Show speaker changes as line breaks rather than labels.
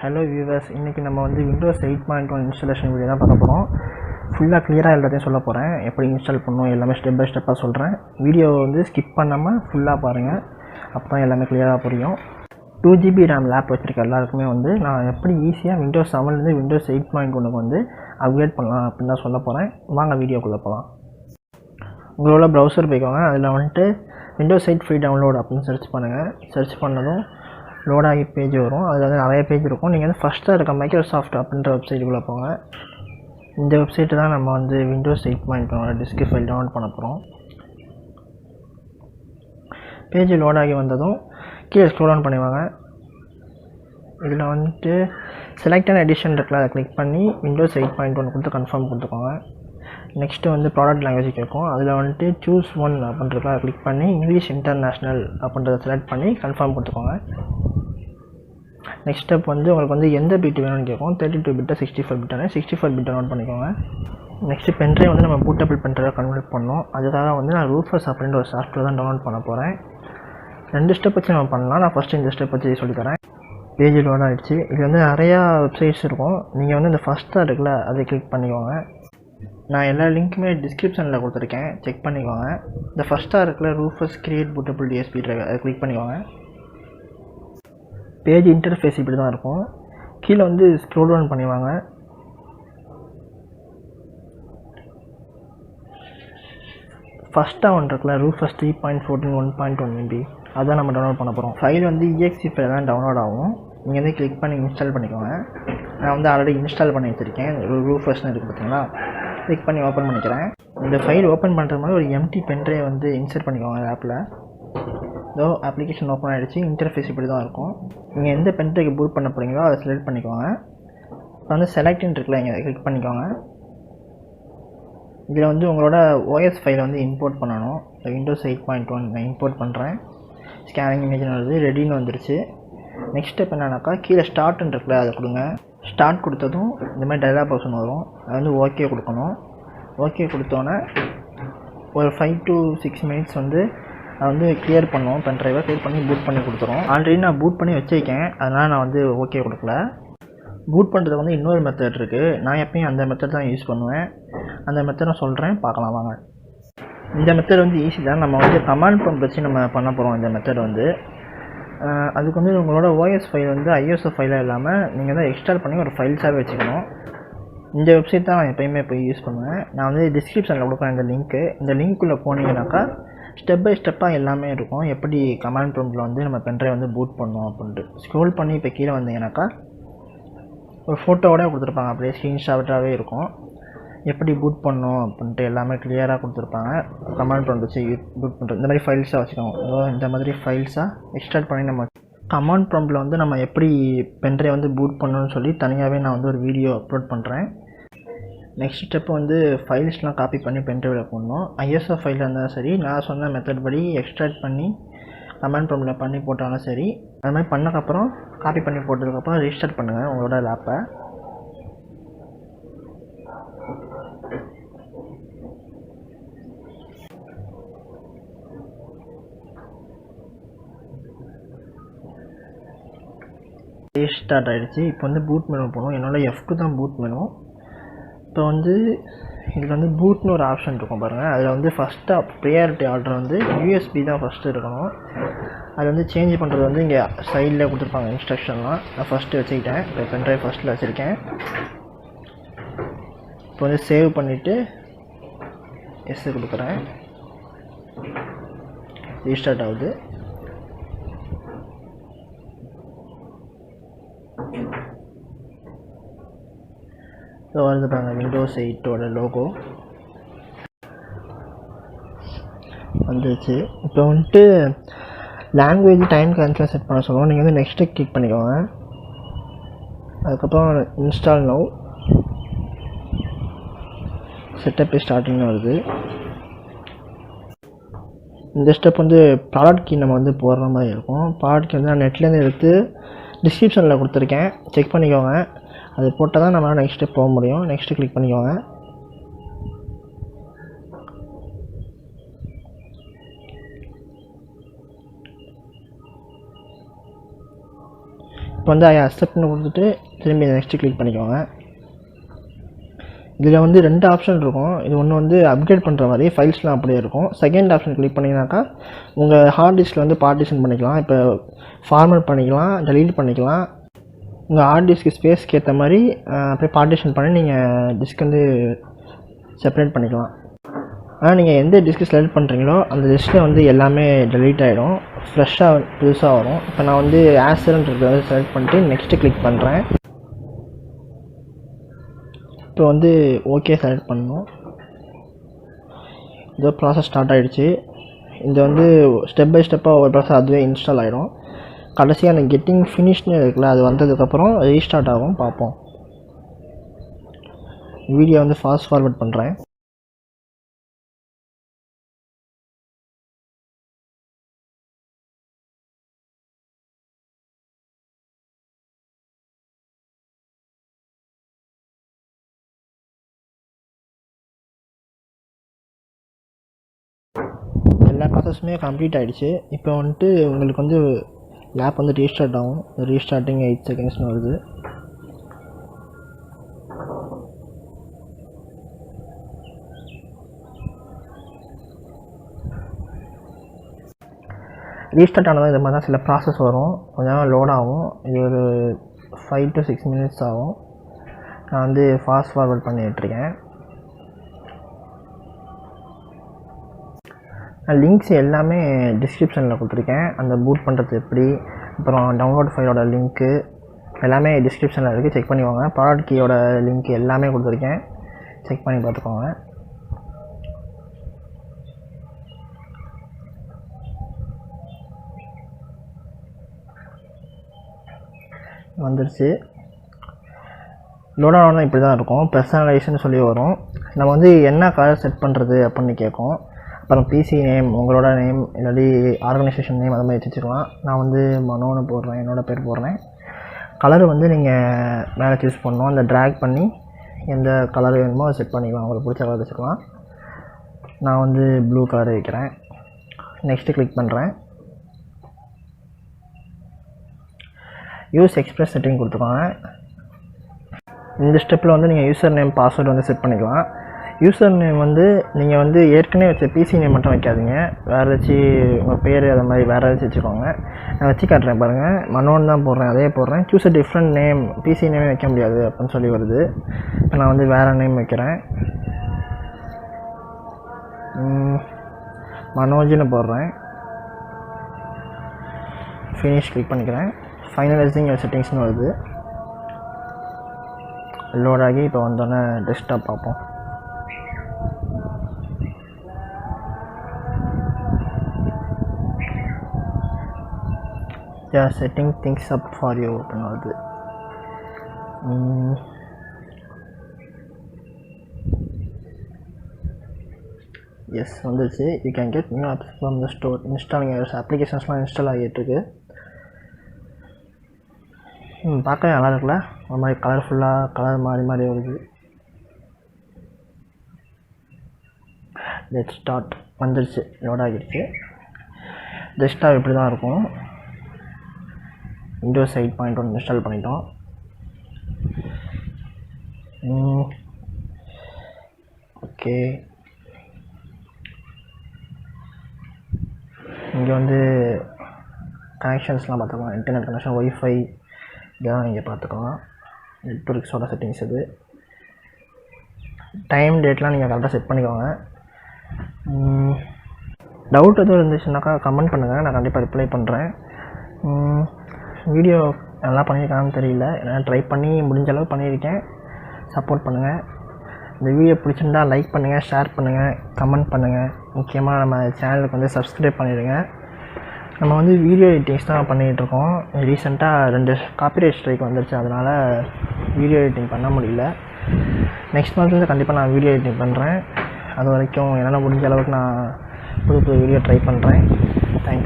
Hello viewers, இன்றைக்கி நம்ம வந்து விண்டோஸ் 8.1 இன்ஸ்டாலேஷன் வீடியோ தான் பார்க்க போகிறோம். ஃபுல்லாக கிளியராக எல்லாத்தையும் சொல்ல போகிறேன். எப்படி இன்ஸ்டால் பண்ணணும் எல்லாமே ஸ்டெப் பை ஸ்டெப்பாக சொல்கிறேன். வீடியோவை வந்து ஸ்கிப் பண்ணாமல் ஃபுல்லாக பாருங்கள். அப்போ தான் எல்லாமே கிளியராக புரியும். 2GB RAM லேப் வச்சுருக்க எல்லாருக்குமே வந்து நான் எப்படி ஈஸியாக விண்டோஸ் 7லேருந்து விண்டோஸ் 8.1 வந்து அப்கிரேட் பண்ணலாம் அப்படின்னு தான் சொல்ல போகிறேன். வாங்க வீடியோக்குள்ளே போகலாம். உங்களோட ப்ரௌசர் போய்க்கோங்க. அதில் வந்துட்டு விண்டோஸ் 8 ஃப்ரீ டவுன்லோட் அப்படின்னு சர்ச் பண்ணுங்கள். சர்ச் பண்ணதும் லோட் ஆகி பேஜ் வரும். அதில் வந்து நிறைய பேஜ் இருக்கும். நீங்கள் வந்து ஃபஸ்ட்டாக இருக்க மைக்ரோசாஃப்ட் அப்படின்ற வெப்சைட்டுக்குள்ளே போங்க. இந்த வெப்சைட்டு தான் நம்ம வந்து விண்டோஸ் 8.1 டிஸ்க் ஃபைல் டவுன்லோட் பண்ண போகிறோம். பேஜ் லோட் ஆகி வந்ததும் கீழே ஸ்க்ரோல் டவுன் பண்ணிவாங்க. இதில் வந்துட்டு செலக்டட் எடிஷன் இருக்குல்ல, அதை கிளிக் பண்ணி விண்டோஸ் 8.1 கொடுத்து கன்ஃபார்ம் கொடுத்துக்கோங்க. நெக்ஸ்ட்டு வந்து ப்ராடக்ட் லாங்குவேஜ் கேட்கும். அதில் வந்துட்டு சூஸ் ஒன் அப்படின்றத அதை கிளிக் பண்ணி இங்கிலீஷ் இன்டர்நேஷ்னல் அப்படின்றத செலக்ட் பண்ணி கன்ஃபார்ம் கொடுத்துக்கோங்க. நெக்ஸ்ட் ஸ்டெப் வந்து உங்களுக்கு வந்து எந்த பிட் வேணும்னு கேட்கும். 32 பிட்டா 64 பிட்டானே 64 பிட்டை நோட் பண்ணிக்கோங்க. நெக்ஸ்ட்டு பென்ட்ரைவ் வந்து நம்ம பூட்டபிள் பென்ட்ரைவ் கன்வெர்ட் பண்ணோம். அதுக்காக வந்து நான் ரூஃபர்ஸ் அப்படின்ற ஒரு சாஃப்ட்வேர் தான் டவுன்லோட் பண்ண போகிறேன். 2 ஸ்டெப் வச்சு நம்ம பண்ணலாம். நான் ஃபஸ்ட்டு இந்த ஸ்டெப் வச்சு சொல்லித்தரேன். பேஜ் லோட் ஆகிடுச்சு. இது வந்து நிறையா வெப்சைட்ஸ் இருக்கும். நீங்கள் வந்து இந்த ஃபஸ்ட்டாக இருக்குல்ல, அதை கிளிக் பண்ணிக்கோங்க. நான் எல்லா லிங்க்குமே டிஸ்கிரிப்ஷனில் கொடுத்துருக்கேன், செக் பண்ணிக்கோங்க. இந்த ஃபஸ்ட்டாக இருக்குல்ல, roofers create bootable DSP drive, அதை கிளிக் பண்ணிக்கோங்க. பேஜ் இன்டர்ஃபேஸ் இப்படி தான் இருக்கும். கீழே வந்து ஸ்க்ரோல் டவுன் பண்ணிவாங்க. ஃபஸ்ட்டாக ஒன்று இருக்குல்ல, ரூஃபர்ஸ் 3.14 1.1 MB, அதான் நம்ம டவுன்லோட் பண்ண போகிறோம். ஃபைல் வந்து EXE ஃபைல் தான் டவுன்லோட் ஆகும். நீங்கள் வந்து கிளிக் பண்ணி இன்ஸ்டால் பண்ணிக்கோங்க. நான் வந்து ஆல்ரெடி இன்ஸ்டால் பண்ணி வச்சுருக்கேன். ரூஃபர்ஸ்னு இருக்குது பார்த்தீங்களா, கிளிக் பண்ணி ஓப்பன் பண்ணிக்கிறேன். இந்த ஃபைல் ஓப்பன் பண்ணுற மாதிரி ஒரு எம்டி பென்ட்ரைவ் வந்து இன்சர்ட் பண்ணிக்கோங்க ஆப்பில். இதோ அப்ளிகேஷன் ஓப்பன் ஆகிடுச்சு. இன்டர்ஃபேஸ் இப்படி தான் இருக்கும். நீங்கள் எந்த பென்ட்ரைவ் பூட் பண்ண போகிறீங்களோ அதை செலக்ட் பண்ணிக்கோங்க. இப்போ வந்து செலக்ட்னு இருக்குல்ல, இங்கே கிளிக் பண்ணிக்கோங்க. இதில் வந்து உங்களோட OS ஃபைலை வந்து இம்போர்ட் பண்ணணும். விண்டோஸ் 8.1 நான் இம்போர்ட் பண்ணுறேன். ஸ்கேனிங் இமேஜ்னு வருது, ரெடின்னு வந்துருச்சு. நெக்ஸ்ட் ஸ்டெப் என்னன்னாக்கா, கீழே ஸ்டார்ட்னு இருக்குல்ல, அதை கொடுங்க. ஸ்டார்ட் கொடுத்ததும் இந்த மாதிரி டயலாக் பாக்ஸ் வரும். அது வந்து ஓகே கொடுக்கணும். ஓகே கொடுத்தோன்னே ஒரு 5 to 6 மினிட்ஸ் வந்து அதை வந்து கிளியர் பண்ணுவோம். பென்ட்ரைவை கிளியர் பண்ணி பூட் பண்ணி கொடுத்துரும். ஆல்ரெடி நான் பூட் பண்ணி வச்சுருக்கேன், அதனால் நான் வந்து ஓகே கொடுக்கல. பூட் பண்ணுறதுக்கு வந்து இன்னொரு மெத்தட் இருக்குது. நான் எப்பயும் அந்த மெத்தட் தான் யூஸ் பண்ணுவேன். அந்த மெத்தட் சொல்கிறேன், பார்க்கலாம் வாங்க. இந்த மெத்தட் வந்து ஈஸி தான். நம்ம வந்து கமாண்ட் ப்ராம்ப்ட் வச்சு நம்ம பண்ண போகிறோம். இந்த மெத்தட் வந்து அதுக்கு வந்து உங்களோட OS ஃபைல் வந்து ISO ஃபைலாக இல்லாமல் நீங்கள் தான் எக்ஸ்ட்ரால் பண்ணி ஒரு ஃபைல்ஸாகவே வச்சுக்கணும். இந்த வெப்சைட் தான் நான் எப்போயுமே போய் யூஸ் பண்ணுவேன். நான் வந்து டிஸ்கிரிப்ஷனில் கொடுக்குறேன் இந்த லிங்க்கு. இந்த லிங்க்குள்ளே போனீங்கன்னாக்கா ஸ்டெப் பை ஸ்டெப்பாக எல்லாமே இருக்கும். எப்படி கமாண்ட் ப்ராம்ப்ட்டில் வந்து நம்ம பென்ட்ரைவ் வந்து பூட் பண்ணோம் அப்படின்ட்டு ஸ்க்ரோல் பண்ணி இப்போ கீழே வந்தீங்கன்னாக்கா ஒரு ஃபோட்டோவோட கொடுத்துருப்பாங்க. அப்படியே ஸ்க்ரீன்ஷாட்டாகவே இருக்கும். எப்படி பூட் பண்ணோம் அப்படின்ட்டு எல்லாமே கிளியராக கொடுத்துருப்பாங்க. கமாண்ட் ப்ராம்ப்ட் வச்சு பூட் பண்ணுறது இந்த மாதிரி ஃபைல்ஸாக வச்சுக்கோங்க. இந்த மாதிரி ஃபைல்ஸாக எக்ஸ்ட்ராக்ட் பண்ணி நம்ம கமாண்ட் ப்ராம்ப்ட்டில் வந்து நம்ம எப்படி பென்ட்ரைவ் வந்து பூட் பண்ணணும்னு சொல்லி தனியாகவே நான் வந்து ஒரு வீடியோ அப்லோட் பண்ணுறேன். நெக்ஸ்ட் ஸ்டெப் வந்து ஃபைல்ஸ்லாம் காப்பி பண்ணி பென்ட்ரைவில் போடணும். ISO ஃபைலாக இருந்தாலும் சரி, நான் சொன்ன மெத்தட் படி எக்ஸ்ட்ராக்ட் பண்ணி கமாண்ட் ப்ராம்ப்ட்டில் பண்ணி போட்டாலும் சரி, அது மாதிரி பண்ணக்கப்புறம் காப்பி பண்ணி போட்டதுக்கப்புறம் ரீஸ்டார்ட் பண்ணுங்கள் உங்களோட லேப்பை. ரீஸ்டார்ட் ஆகிடுச்சு. இப்போ வந்து பூட் மெனு போகணும். என்னோட F2 தான் பூட் மெனு. இப்போ வந்து இதில் வந்து பூட்னு ஒரு ஆப்ஷன் இருக்கும் பாருங்கள். அதில் வந்து ஃபஸ்ட்டாக ப்ரியாரிட்டி ஆர்டர் வந்து USB தான் ஃபஸ்ட்டு இருக்கணும். அது வந்து சேஞ்ச் பண்ணுறது வந்து இங்கே சைடில் கொடுத்துருப்பாங்க இன்ஸ்ட்ரக்ஷன்லாம். நான் ஃபஸ்ட்டு வச்சுக்கிட்டேன். இப்போ பென்ட்ரைவ் ஃபஸ்ட்டில் வச்சுருக்கேன். இப்போ வந்து சேவ் பண்ணிவிட்டு எஸ் கொடுக்குறேன். ரீஸ்டார்ட் ஆகுது. ஸோ வருது பாருங்கள், விண்டோஸ் 8ஓட லோகோ வந்துச்சு. இப்போ வந்துட்டு லாங்குவேஜ் டைம் கேன்சல் செட் பண்ண சொல்லுவோம். நீங்கள் வந்து நெக்ஸ்ட்டு கிளிக் பண்ணிக்கோங்க. அதுக்கப்புறம் இன்ஸ்டால் நவ், செட்டப் ஸ்டார்டிங்னு வருது. இந்த ஸ்டெப் வந்து ப்ராடக்ட் கீ நம்ம வந்து போடுற மாதிரி இருக்கும். ப்ராடக்ட் கீ வந்து நான் நெட்லேருந்து எடுத்து டிஸ்கிரிப்ஷனில் கொடுத்துருக்கேன், செக் பண்ணிக்கோங்க. அது போட்டால் தான் நம்மளால் நெக்ஸ்ட் ஸ்டெப் போக முடியும். நெக்ஸ்ட்டு கிளிக் பண்ணிக்கோங்க. இப்போ வந்து அக்செப்ட்னு கொடுத்துட்டு திரும்பி நெக்ஸ்ட்டு கிளிக் பண்ணிக்கோங்க. இதில் வந்து 2 ஆப்ஷன் இருக்கும். இது ஒன்று வந்து அப்கிரேட் பண்ணுற மாதிரி ஃபைல்ஸ்லாம் அப்படியே இருக்கும். செகண்ட் ஆப்ஷன் கிளிக் பண்ணிங்கனாக்கா உங்கள் ஹார்ட் டிஸ்கில் வந்து பார்ட்டிஷன் பண்ணிக்கலாம். இப்போ ஃபார்மேட் பண்ணிக்கலாம், டெலீட் பண்ணிக்கலாம். உங்கள் ஹார்ட் டிஸ்க்கு ஸ்பேஸ்க்கு ஏற்ற மாதிரி அப்படியே பார்ட்டிஷன் பண்ணி நீங்கள் டிஸ்க் வந்து செப்பரேட் பண்ணிக்கலாம். ஆனால் நீங்கள் எந்த டிஸ்க்கு செலக்ட் பண்ணுறீங்களோ அந்த டிஸ்கில் வந்து எல்லாமே டெலீட் ஆகிடும், ஃப்ரெஷ்ஷாக புதுசாக வரும். இப்போ நான் வந்து ஆசர்ன்றதை வந்து செலக்ட் பண்ணிட்டு நெக்ஸ்ட்டு கிளிக் பண்ணுறேன். இப்போ வந்து ஓகே செலக்ட் பண்ணணும். இதோ ப்ராசஸ் ஸ்டார்ட் ஆகிடுச்சு. இது வந்து ஸ்டெப் பை ஸ்டெப்பாக ஒரு ப்ராசஸ் அதுவே இன்ஸ்டால் ஆகிடும். கடைசியாக அந்த கெட்டிங் ஃபினிஷ்னு இருக்குல்ல, அது வந்ததுக்கப்புறம் ரீஸ்டார்ட் ஆகும். பார்ப்போம். வீடியோ வந்து ஃபாஸ்ட் ஃபார்வர்ட் பண்ணுறேன். எல்லா ப்ராசஸுமே கம்ப்ளீட் ஆகிடுச்சு. இப்போ வந்துட்டு உங்களுக்கு வந்து லேப் வந்து ரீஸ்டார்ட் ஆகும். ரீஸ்டார்டிங் 8 செகண்ட்ஸ்னு வருது. ரீஸ்டார்ட் ஆனதும் இது மாதிரி தான் சில ப்ராசஸ் வரும், கொஞ்சம் லோட் ஆகும். இது ஒரு 5 to 6 minutes ஆகும். நான் வந்து ஃபாஸ்ட் ஃபார்வர்ட் பண்ணிகிட்ருக்கேன். லிங்க்ஸ் எல்லாமே டிஸ்கிரிப்ஷனில் கொடுத்துருக்கேன். அந்த பூட் பண்ணுறது எப்படி, அப்புறம் டவுன்லோட் ஃபைலோட லிங்க்கு எல்லாமே டிஸ்கிரிப்ஷனில் இருக்குது, செக் பண்ணிக்கோங்க. ப்ராடக்ட் கீயோட லிங்க் எல்லாமே கொடுத்துருக்கேன், செக் பண்ணி பார்த்துக்கோங்க. வந்துருச்சு. லோட் ஆனோன்னா இப்படி தான் இருக்கும். பர்சனலைசேஷன் சொல்லி வரும். நம்ம வந்து என்ன கலர் செட் பண்ணுறது அப்படின்னு கேட்கும். அப்புறம் பிசி நேம், உங்களோட நேம், இல்லாட்டி ஆர்கனைசேஷன் நேம் அது மாதிரி வச்சுக்கலாம். நான் வந்து மனோன்னு போடுறேன், என்னோடய பேர் போடுறேன். கலர் வந்து நீங்கள் மேலே சூஸ் பண்ணணும். அந்த ட்ராக் பண்ணி எந்த கலர் வேணுமோ அதை செட் பண்ணிக்கலாம், உங்களுக்கு பிடிச்ச கலர் வச்சுக்கலாம். நான் வந்து ப்ளூ கலர் வைக்கிறேன். நெக்ஸ்ட்டு கிளிக் பண்ணுறேன். யூஸ் எக்ஸ்பிரஸ் செட்டிங் கொடுத்துக்கோங்க. இந்த ஸ்டெப்பில் வந்து நீங்கள் யூசர் நேம், பாஸ்வேர்டு வந்து செட் பண்ணிக்கலாம். யூசர் நேம் வந்து நீங்கள் வந்து ஏற்கனவே வச்ச பிசி நேம் மட்டும் வைக்காதீங்க, வேறு ஏதாச்சும் உங்கள் பேர் அதை மாதிரி வேறு ஏதாச்சும் வச்சுக்கோங்க. நான் வச்சு காட்டுறேன் பாருங்கள். மனோன்னு தான் போடுறேன், அதே போடுறேன். Choose a different name, PC நேமே வைக்க முடியாது அப்படின்னு சொல்லி வருது. இப்போ நான் வந்து வேறு நேம் வைக்கிறேன், மனோஜ்னு போடுறேன். ஃபினிஷ் கிளிக் பண்ணிக்கிறேன். ஃபைனலைசிங் செட்டிங்ஸ்னு வருது. லோட் ஆகி இப்போ வந்தோடனே டெஸ்க்டாப் பார்ப்போம். Setting things up for you அப்படின்னு வருது. எஸ் வந்துருச்சு. You can get new apps from the store. Installing அப்ளிகேஷன்ஸ்லாம் இன்ஸ்டால் ஆகிட்டுருக்கு. பார்க்கவே நல்லா இருக்குல்ல, ஒரு மாதிரி கலர்ஃபுல்லாக கலர் மாறி மாறி வருது. Let's start. வந்துருச்சு, லோட் ஆகிடுச்சு. டெஸ்க்டாப் இப்படி தான் இருக்கும். விண்டோஸ் 8.1 இன்ஸ்டால் பண்ணிட்டோம். ஓகே, இங்கே வந்து கனெக்ஷன்ஸ்லாம் பார்த்துக்கலாம். இன்டர்நெட் கனெக்ஷன், ஒய்ஃபை இதெல்லாம் நீங்கள் பார்த்துக்கலாம். நெட்ஒர்க்ஸோட செட்டிங்ஸ் இது. டைம் டேட்லாம் நீங்கள் கரெக்டாக செட் பண்ணிக்கோங்க. டவுட் எதுவும் இருந்துச்சுனாக்கா கமெண்ட் பண்ணுங்கள், நான் கண்டிப்பாக ரிப்ளை பண்ணுறேன். வீடியோ நல்லா பண்ணியிருக்கான்னு தெரியல, நான் ட்ரை பண்ணி முடிஞ்ச அளவு பண்ணியிருக்கேன். சப்போர்ட் பண்ணுங்கள். இந்த வீடியோ பிடிச்சிருந்தா லைக் பண்ணுங்கள், ஷேர் பண்ணுங்கள், கமெண்ட் பண்ணுங்கள். முக்கியமாக நம்ம சேனலுக்கு வந்து சப்ஸ்கிரைப் பண்ணிவிடுங்க. நம்ம வந்து வீடியோ எடிட்டிங்ஸ் தான் பண்ணிகிட்ருக்கோம். ரீசெண்டாக 2 காப்பிரைட் ஸ்ட்ரைக் வந்துருச்சு, அதனால் வீடியோ எடிட்டிங் பண்ண முடியல. நெக்ஸ்ட் மந்த்லேருந்து கண்டிப்பாக நான் வீடியோ எடிட்டிங் பண்ணுறேன். அது வரைக்கும் என்னால் முடிஞ்ச அளவுக்கு நான் புது வீடியோ ட்ரை பண்ணுறேன். தேங்க்ஸ்.